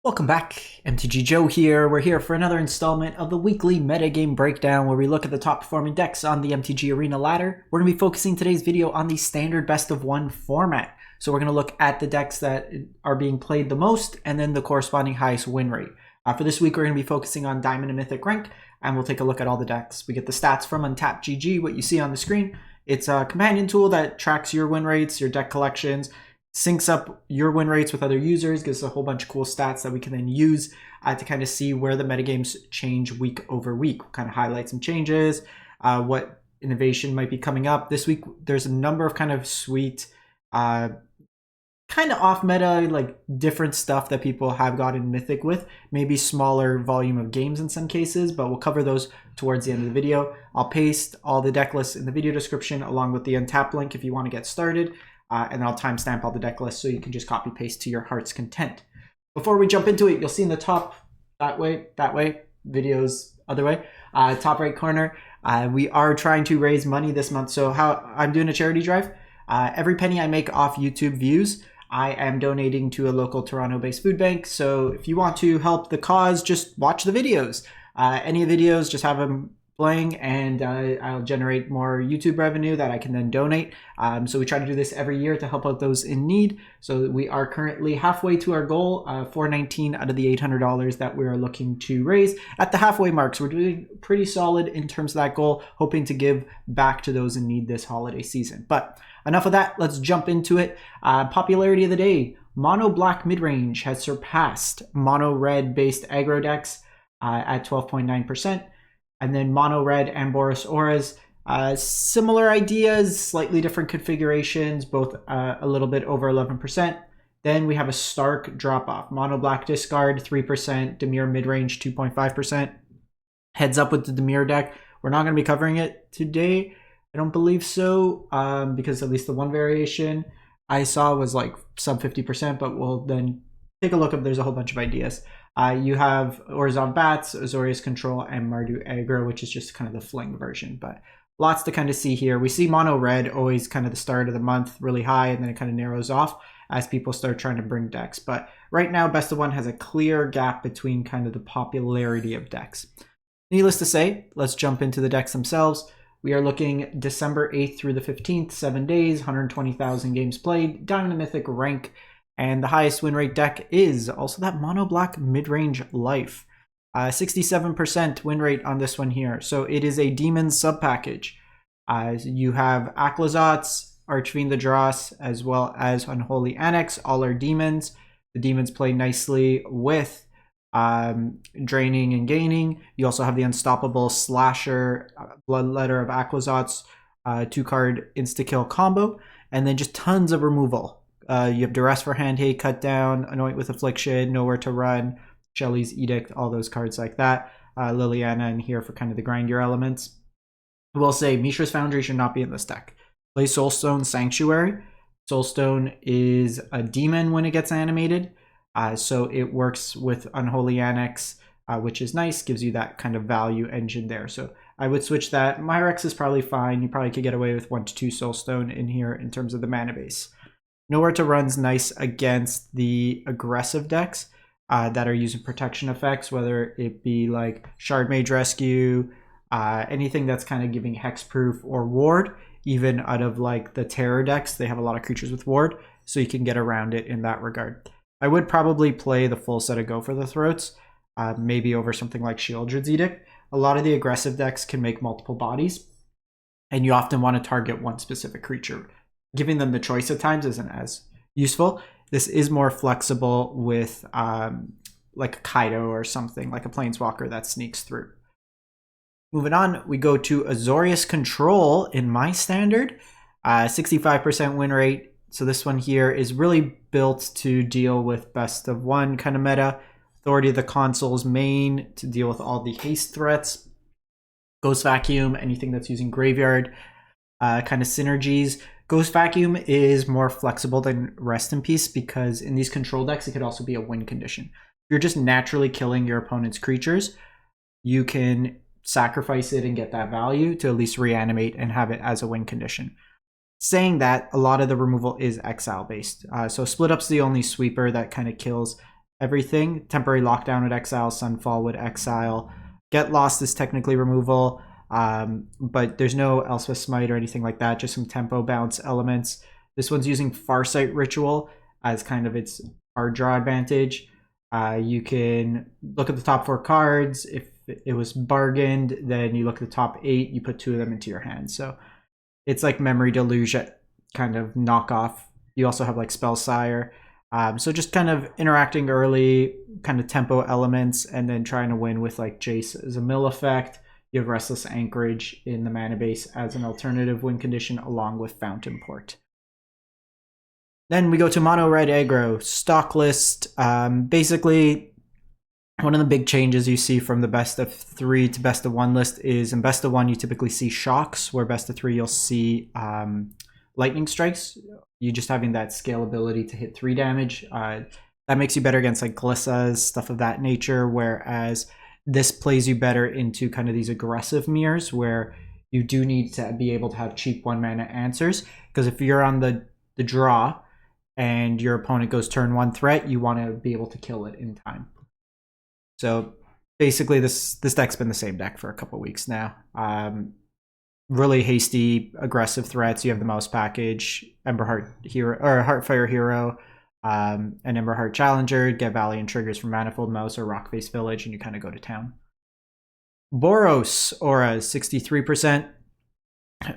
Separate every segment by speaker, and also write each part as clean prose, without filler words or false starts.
Speaker 1: Welcome back, MTG Joe here. We're here for another installment of the weekly metagame breakdown where we look at the top performing decks on the MTG Arena ladder. We're going to be focusing today's video on the standard best of one format. So we're going to look at the decks that are being played the most and then the corresponding highest win rate. For this week, we're going to be focusing on Diamond and Mythic Rank, and we'll take a look at all the decks. We get the stats from Untapped GG, what you see on the screen. It's a companion tool that tracks your win rates, your deck collections, syncs up your win rates with other users, gives a whole bunch of cool stats that we can then use to kind of see where the metagames change week over week. We'll kind of highlight some changes, what innovation might be coming up. This week, there's a number of kind of sweet, kind of off meta, like different stuff that people have gotten Mythic with, maybe smaller volume of games in some cases, but we'll cover those towards the end of the video. I'll paste all the deck lists in the video description along with the Untapped link if you want to get started. And then I'll timestamp all the deck lists so you can just copy paste to your heart's content. Before we jump into it, you'll see in the top, that way, videos other way, top right corner, we are trying to raise money this month. So how I'm doing a charity drive. Every penny I make off YouTube views, I am donating to a local Toronto-based food bank. So if you want to help the cause, just watch the videos. Any videos, just have them playing, and I'll generate more YouTube revenue that I can then donate. So we try to do this every year to help out those in need. So we are currently halfway to our goal, $419 out of the $800 that we are looking to raise at the halfway mark. So we're doing pretty solid in terms of that goal, hoping to give back to those in need this holiday season. But enough of that, let's jump into it. Popularity of the day, Mono Black Midrange has surpassed Mono Red based aggro decks at 12.9%. And then Mono Red and Boros Auras, similar ideas, slightly different configurations, both a little bit over 11%. Then we have a stark drop-off. Mono Black Discard, 3%. Dimir Midrange, 2.5%. Heads up with the Dimir deck. We're not going to be covering it today. I don't believe so, because at least the one variation I saw was like sub 50%, but we'll then take a look if there's a whole bunch of ideas. You have Orzhov Bats, Azorius Control, and Red Aggro, which is just kind of the fling version, but lots to kind of see here. We see Mono Red always kind of the start of the month really high, and then it kind of narrows off as people start trying to bring decks. But right now, Best of One has a clear gap between kind of the popularity of decks. Needless to say, let's jump into the decks themselves. We are looking December 8th through the 15th, 7 days, 120,000 games played, Diamond and Mythic Rank. And the highest win rate deck is also that Mono Black Midrange Life. 67% win rate on this one here. So it is a demon sub-package. You have Aclazots, Archfiend the Dross, as well as Unholy Annex. All are demons. The demons play nicely with draining and gaining. You also have the Unstoppable Slasher, Bloodletter of Aclazots, 2-card insta-kill combo. And then just tons of removal. You have Duress for Hand Hate, Cut Down, Anoint with Affliction, Nowhere to Run, Shelly's Edict, all those cards like that. Liliana in here for kind of the grindier elements. I will say Mishra's Foundry should not be in this deck. Play Soulstone Sanctuary. Soulstone is a demon when it gets animated, so it works with Unholy Annex, which is nice, gives you that kind of value engine there. So I would switch that. Myrex is probably fine. You probably could get away with 1 to 2 Soulstone in here in terms of the mana base. Nowhere to Run's nice against the aggressive decks that are using protection effects, whether it be like Shard Mage Rescue, anything that's kind of giving hexproof or ward, even out of like the terror decks. They have a lot of creatures with ward, so you can get around it in that regard. I would probably play the full set of Go for the Throats, maybe over something like Shieldred's Edict. A lot of the aggressive decks can make multiple bodies, and you often want to target one specific creature. Giving them the choice at times isn't as useful. This is more flexible with like a Kaido or something, like a Planeswalker that sneaks through. Moving on, we go to Azorius Control in my standard. 65% win rate. So this one here is really built to deal with best of one kind of meta. Authority of the Console's main to deal with all the haste threats. Ghost Vacuum, anything that's using graveyard kind of synergies. Ghost Vacuum is more flexible than Rest in Peace because in these control decks, it could also be a win condition. If you're just naturally killing your opponent's creatures, you can sacrifice it and get that value to at least reanimate and have it as a win condition. Saying that, a lot of the removal is exile based. So Split Up's the only sweeper that kind of kills everything. Temporary Lockdown would exile, Sunfall would exile. Get Lost is technically removal, but there's no Elspeth Smite or anything like that, just some tempo bounce elements. This one's using Farsight Ritual as kind of its card draw advantage. You can look at the top 4 cards. If it was bargained, then you look at the top 8, you put 2 of them into your hand. So it's like Memory Deluge kind of knockoff. You also have like Spellsire. So just kind of interacting early, kind of tempo elements, and then trying to win with like Jace as a mill effect. You have Restless Anchorage in the mana base as an alternative win condition, along with Fountain Port. Then we go to Mono Red Aggro stock list. Basically, one of the big changes you see from the best of 3 to best of 1 list is in best of 1 you typically see shocks, where best of 3 you'll see lightning strikes. You just having that scalability to hit 3 damage. That makes you better against like Glissas, stuff of that nature, whereas this plays you better into kind of these aggressive mirrors where you do need to be able to have cheap 1 mana answers, because if you're on the draw and your opponent goes turn 1 threat, you want to be able to kill it in time. So basically this deck's been the same deck for a couple weeks now. Really hasty, aggressive threats. You have the Mouse package, Emberheart Hero or Heartfire Hero, an Emberheart Challenger, get Valiant triggers from Manifold Mouse or Rockface Village, and you kind of go to town. Boros Auras, 63%.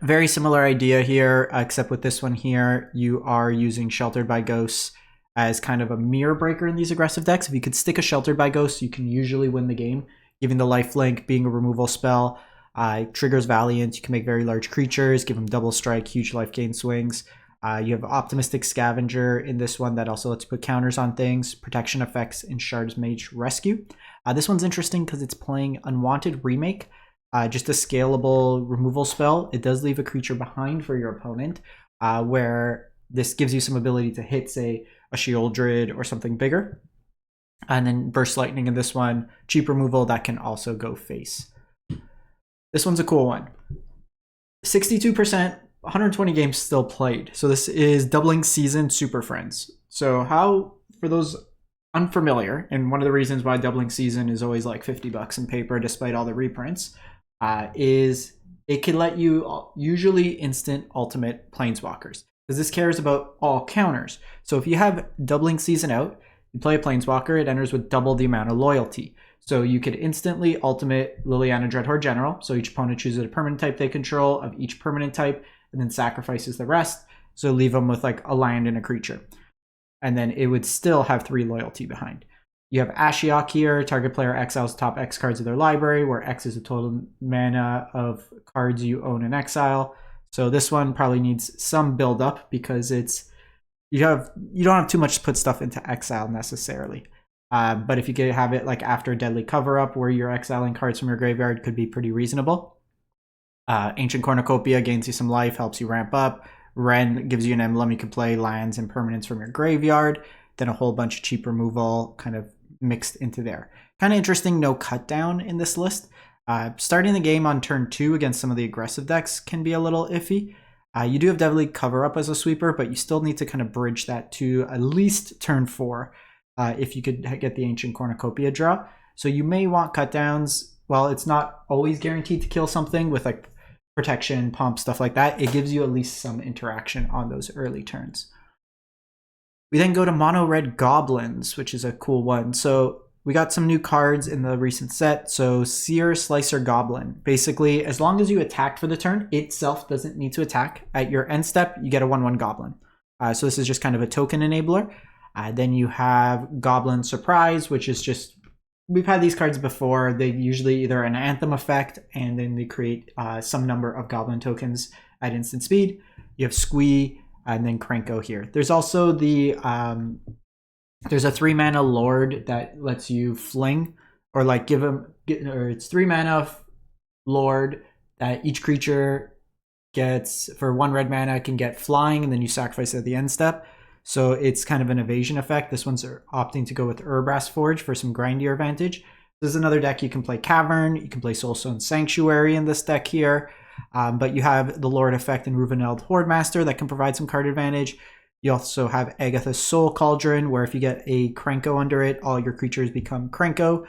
Speaker 1: Very similar idea here, except with this one here, you are using Sheltered by Ghosts as kind of a mirror breaker in these aggressive decks. If you could stick a Sheltered by Ghosts, you can usually win the game, giving the lifelink, being a removal spell. Triggers Valiant, you can make very large creatures, give them double strike, huge life gain swings. You have Optimistic Scavenger in this one that also lets you put counters on things, protection effects in Shard's Mage Rescue. This one's interesting because it's playing Unwanted Remake, just a scalable removal spell. It does leave a creature behind for your opponent, where this gives you some ability to hit, say, a Sheoldred or something bigger. And then Burst Lightning in this one, cheap removal that can also go face. This one's a cool one. 62%, 120 games still played. So this is Doubling Season Super Friends. So how, for those unfamiliar, and one of the reasons why Doubling Season is always like $50 in paper despite all the reprints, is it can let you usually instant ultimate Planeswalkers, because this cares about all counters. So if you have Doubling Season out, you play a Planeswalker, it enters with double the amount of loyalty. So you could instantly ultimate Liliana Dreadhorde General. So each opponent chooses a permanent type they control of each permanent type and then sacrifices the rest. So leave them with like a land and a creature. And then it would still have 3 loyalty behind. You have Ashiok here. Target player exiles top X cards of their library, where X is the total mana of cards you own in exile. So this one probably needs some build up because it's you don't have too much to put stuff into exile necessarily. But if you could have it like after Deadly Cover-Up, where you're exiling cards from your graveyard, could be pretty reasonable. Ancient Cornucopia gains you some life, helps you ramp up. Ren gives you an emblem, you can play lands and permanents from your graveyard. Then a whole bunch of cheap removal kind of mixed into there. Kind of interesting, no cut down in this list. Starting the game on turn 2 against some of the aggressive decks can be a little iffy. You do have Deadly Cover-Up as a sweeper, but you still need to kind of bridge that to at least turn 4. If you could get the Ancient Cornucopia draw. So you may want cut downs. While it's not always guaranteed to kill something with like protection, pump, stuff like that, it gives you at least some interaction on those early turns. We then go to Mono Red Goblins, which is a cool one. So we got some new cards in the recent set. So Seer Slicer Goblin. Basically, as long as you attack for the turn, it itself doesn't need to attack. At your end step, you get a 1/1 Goblin. So this is just kind of a token enabler. Then you have Goblin Surprise, which is just, we've had these cards before. They usually either an Anthem effect, and then they create some number of Goblin tokens at instant speed. You have Squee, and then Krenko here. There's also the, there's a 3-mana Lord that lets you fling, or like give him, or it's 3 mana Lord that each creature gets, for 1 red mana, can get flying, and then you sacrifice it at the end step. So it's kind of an evasion effect. This one's opting to go with Urbrass Forge for some grindier advantage. This is another deck you can play Cavern. You can play Soulstone Sanctuary in this deck here. But you have the Lord effect and Ruveneld Hordemaster that can provide some card advantage. You also have Agatha's Soul Cauldron, where if you get a Krenko under it, all your creatures become Krenko.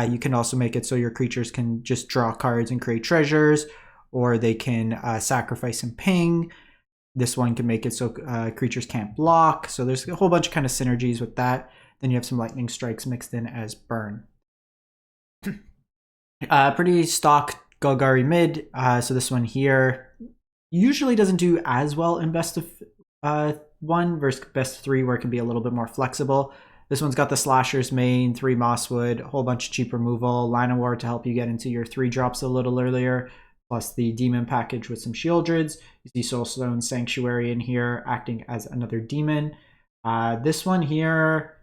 Speaker 1: You can also make it so your creatures can just draw cards and create treasures, or they can sacrifice and ping. This one can make it so creatures can't block. So there's a whole bunch of kind of synergies with that. Then you have some lightning strikes mixed in as burn. Pretty stock Golgari mid. So this one here usually doesn't do as well in best of 1 versus best of 3, where it can be a little bit more flexible. This one's got the Slashers main, 3 Mosswood, a whole bunch of cheap removal, Line of War to help you get into your 3 drops a little earlier, plus the Demon package with some Shieldreds. You see Soulstone Sanctuary in here acting as another demon. This one here,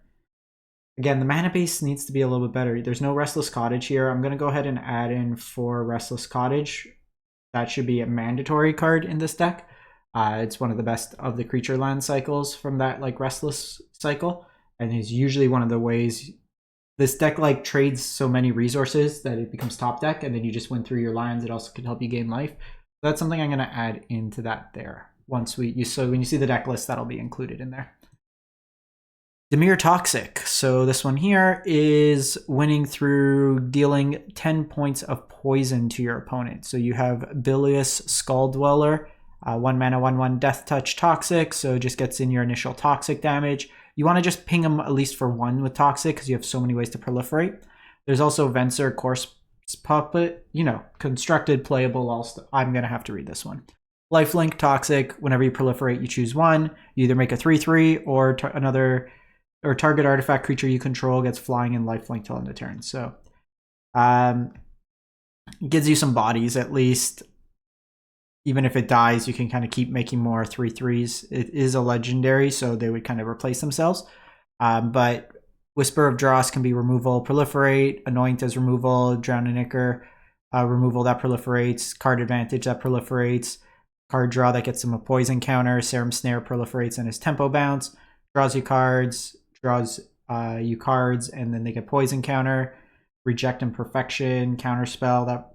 Speaker 1: again, the mana base needs to be a little bit better. There's no Restless Cottage here. I'm going to go ahead and add in 4 Restless Cottage. That should be a mandatory card in this deck. It's one of the best of the creature land cycles from that like Restless cycle. And is usually one of the ways this deck like trades so many resources that it becomes top deck, and then you just win through your lands. It also can help you gain life. So that's something I'm going to add into that there. When you see the deck list, that'll be included in there. Dimir Toxic. So this one here is winning through dealing 10 points of poison to your opponent. So you have Bilious Skull Dweller, 1 mana, 1/1 Death Touch Toxic. So it just gets in your initial toxic damage. You want to just ping them at least for 1 with Toxic because you have so many ways to proliferate. There's also Venser, Corpse Puppet, constructed, playable. I'm going to have to read this one. Lifelink Toxic. Whenever you proliferate, you choose 1. You either make a 3/3 or target artifact creature you control gets flying and lifelink till end of turn. So it gives you some bodies at least. Even if it dies, you can kind of keep making more 3/3s. It is a legendary, so they would kind of replace themselves. But Whisper of Dross can be removal, proliferate, Anoint as removal, Drown and Ichor, removal that proliferates, card advantage that proliferates, card draw that gets them a poison counter, Serum Snare proliferates and is tempo bounce, draws you cards, and then they get poison counter, Reject and Perfection, counter spell that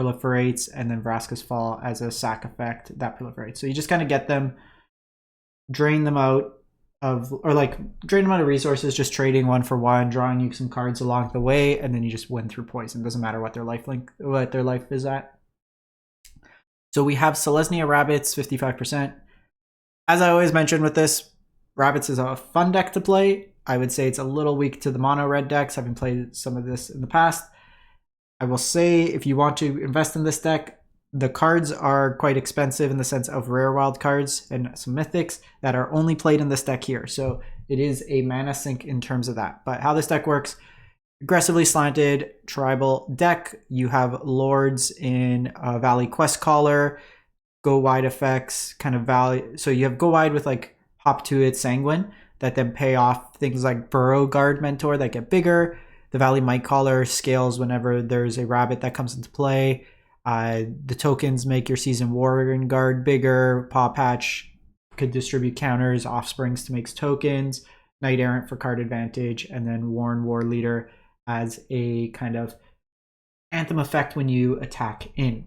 Speaker 1: proliferates, and then Vraska's Fall as a sack effect that proliferates. So you just kind of get them, drain them out of resources, just trading 1 for 1, drawing you some cards along the way, and then you just win through poison. Doesn't matter what their life is at. So we have Selesnya Rabbits, 55%. As I always mention with this, Rabbits is a fun deck to play. I would say it's a little weak to the mono red decks, having played some of this in the past. I will say if you want to invest in this deck, the cards are quite expensive in the sense of rare wild cards and some mythics that are only played in this deck here. So it is a mana sink in terms of that. But how this deck works, aggressively slanted tribal deck. You have Lords in Valley Quest Caller, Go Wide effects, kind of Valley. So you have Go Wide with like Hop to It, Sanguine, that then pay off things like Burrow Guard Mentor that get bigger. The Valley Might Caller scales whenever there's a rabbit that comes into play. The tokens make your Season Warren Guard bigger. Paw Patch could distribute counters, Offsprings to make tokens. Knight Errant for card advantage, and then Warren War Leader as a kind of anthem effect when you attack in.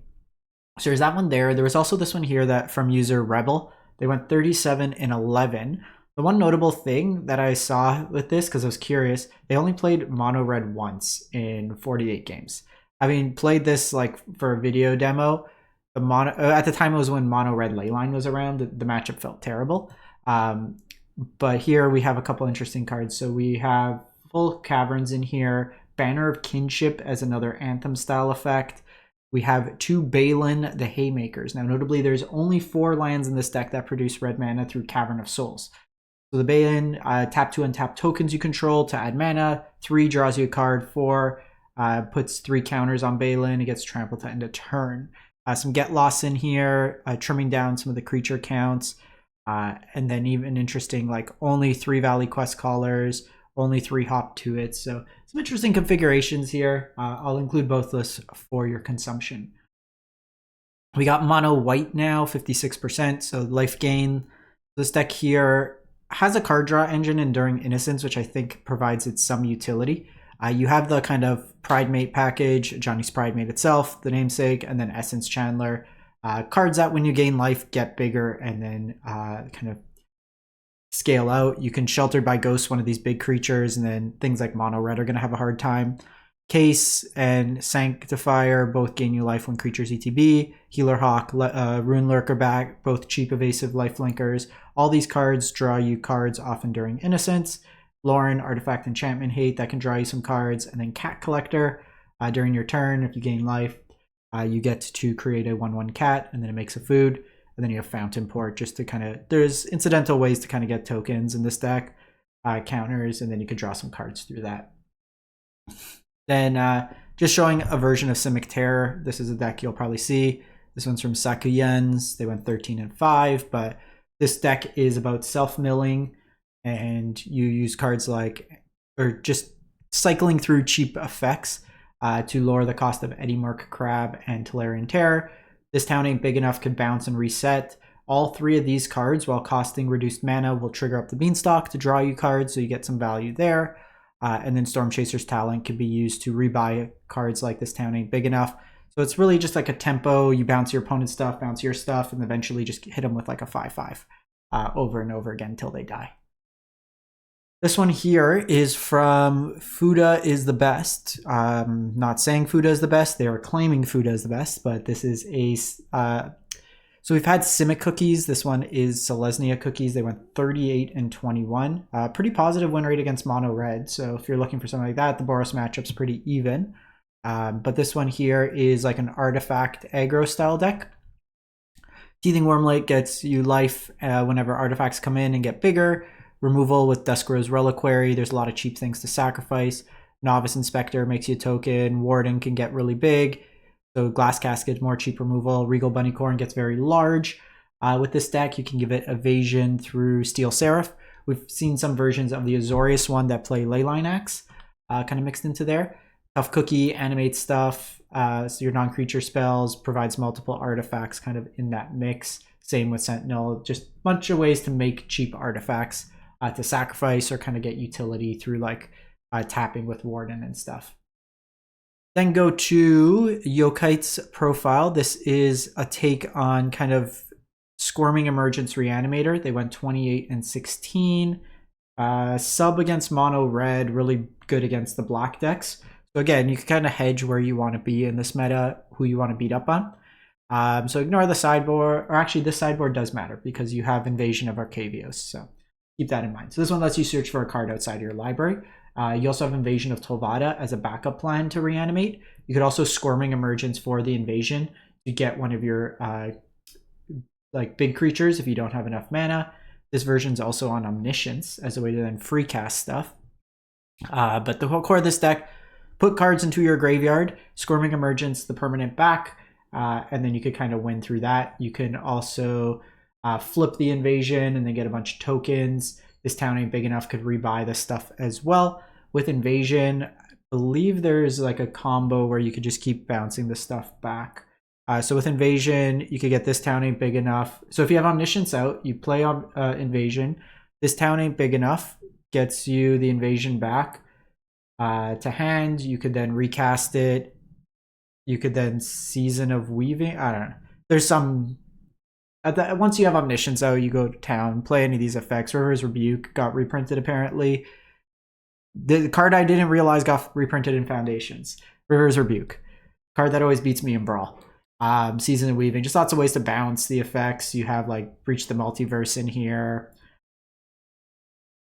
Speaker 1: So there's that one there. There was also this one here that from user Rebel. They went 37 and 11. The one notable thing that I saw with this, because I was curious, they only played mono red once in 48 games. Having played this like for a video demo, at the time it was when mono red Leyline was around, the matchup felt terrible. But here we have a couple interesting cards. So we have Full Caverns in here, Banner of Kinship as another anthem style effect. We have 2 Balin the Haymakers. Now notably there's only 4 lands in this deck that produce red mana through Cavern of Souls. So the Balin, tap 2 untap tokens you control to add mana. 3 draws you a card. 4 puts 3 counters on Balin. It gets trampled to end a turn. Some Get Lost in here, trimming down some of the creature counts. And then even interesting, like only 3 Valley Quest Callers, only 3 Hop to It. So some interesting configurations here. I'll include both lists for your consumption. We got mono white now, 56%. So Lifegain. This deck here has a card draw engine, Enduring Innocence, which I think provides it some utility. You have the kind of Pridemate package, Johnny's Pridemate itself, the namesake, and then Essence Chandler. Cards that when you gain life get bigger and then kind of scale out. You can Sheltered by Ghost one of these big creatures, and then things like Mono Red are going to have a hard time. Case and Sanctifier both gain you life when creatures ETB. Healer Hawk, Rune Lurker back, both cheap evasive lifelinkers. All these cards draw you cards often during Innocence. Lauren, Artifact Enchantment Hate, that can draw you some cards. And then Cat Collector, during your turn, if you gain life, you get to create a 1/1 cat, and then it makes a food. And then you have Fountain Port just to kind of, there's incidental ways to kind of get tokens in this deck, counters, and then you could draw some cards through that. Then just showing a version of Simic Terror. This is a deck you'll probably see. This one's from Sakuyens. They went 13-5, but this deck is about self-milling, and you use cards like, or just cycling through cheap effects to lower the cost of Eddie Merc Crab and Tolarian Terror. This town ain't big enough could bounce and reset. All three of these cards, while costing reduced mana, will trigger up the Beanstalk to draw you cards, so you get some value there. And then Storm Chaser's Talent can be used to rebuy cards like This Town Ain't Big Enough. So it's really just like a tempo. You bounce your opponent's stuff, bounce your stuff, and eventually just hit them with like a 5/5 over and over again until they die. This one here is from Fuda is the Best. Not saying Fuda is the best. They are claiming Fuda is the best, but this is a... So we've had Simic cookies. This one is Selesnya cookies. They went 38-21. Pretty positive win rate against Mono Red. So if you're looking for something like that, the Boros matchup's pretty even. But this one here is like an artifact aggro style deck. Teething Wormlight gets you life whenever artifacts come in and get bigger. Removal with Duskrow's Reliquary. There's a lot of cheap things to sacrifice. Novice Inspector makes you a token. Warden can get really big. So Glass Casket, more cheap removal. Regal Bunnycorn gets very large. With this deck, you can give it evasion through Steel Seraph. We've seen some versions of the Azorius one that play Leyline Axe kind of mixed into there. Tough Cookie animates stuff. So your non-creature spells, provides multiple artifacts kind of in that mix. Same with Sentinel. Just a bunch of ways to make cheap artifacts to sacrifice or kind of get utility through like tapping with Warden and stuff. Then go to Yokite's profile. This is a take on kind of Squirming Emergence Reanimator. They went 28-16. Sub against Mono Red, really good against the black decks. So again, you can kind of hedge where you want to be in this meta, who you want to beat up on. So ignore the sideboard, or actually this sideboard does matter because you have Invasion of Arcavios. So keep that in mind. So this one lets you search for a card outside of your library. You also have Invasion of Tolvada as a backup plan to reanimate. You could also Squirming Emergence for the invasion to get one of your like big creatures if you don't have enough mana. This version's also on Omniscience as a way to then free cast stuff. But the whole core of this deck, put cards into your graveyard, Squirming Emergence, the permanent back, and then you could kind of win through that. You can also flip the invasion and then get a bunch of tokens. This Town Ain't Big Enough could rebuy this stuff as well. With Invasion, I believe there's like a combo where you could just keep bouncing the stuff back. So with Invasion, you could get This Town Ain't Big Enough. So if you have Omniscience out, you play on Invasion. This Town Ain't Big Enough gets you the invasion back to hand. You could then recast it. You could then Season of Weaving. I don't know. There's some... once you have Omniscience out, you go to town, play any of these effects. River's Rebuke got reprinted apparently. The card I didn't realize got reprinted in Foundations. River's Rebuke. Card that always beats me in Brawl. Season of Weaving. Just lots of ways to bounce the effects. You have like Breach the Multiverse in here.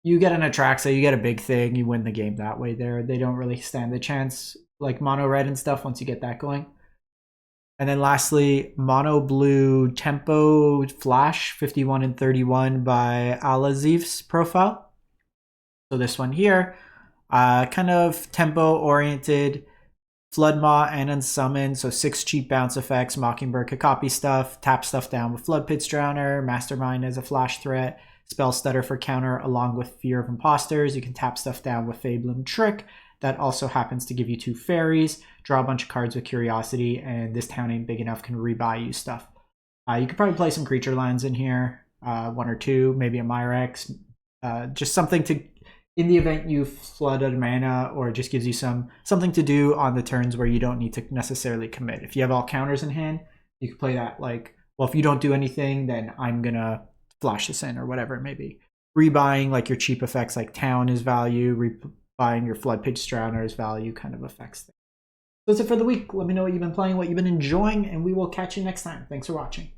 Speaker 1: You get an Atraxa, you get a big thing, you win the game that way there. They don't really stand the chance like Mono Red and stuff once you get that going. And then lastly, Mono Blue Tempo Flash 51-31 by Alaziv's profile. So this one here, kind of tempo oriented, Flood Maw and Unsummon. So 6 cheap bounce effects. Mockingbird could copy stuff, tap stuff down with Flood Pit's Drowner, Mastermind as a flash threat, Spell Stutter for counter along with Fear of Imposters. You can tap stuff down with Fabulum Trick. That also happens to give you 2 fairies, draw a bunch of cards with Curiosity, and This Town Ain't Big Enough can rebuy you stuff. You could probably play some creature lands in here, 1 or 2, maybe a Myrex, just something to, in the event you flood out of mana, or it just gives you something to do on the turns where you don't need to necessarily commit. If you have all counters in hand, you could play that like, well, if you don't do anything, then I'm gonna flash this in, or whatever it may be. rebuying like your cheap effects like Town is value, rebuying your Flood Pitch Drowner is value kind of effects. So that's it for the week. Let me know what you've been playing, what you've been enjoying, and we will catch you next time. Thanks for watching.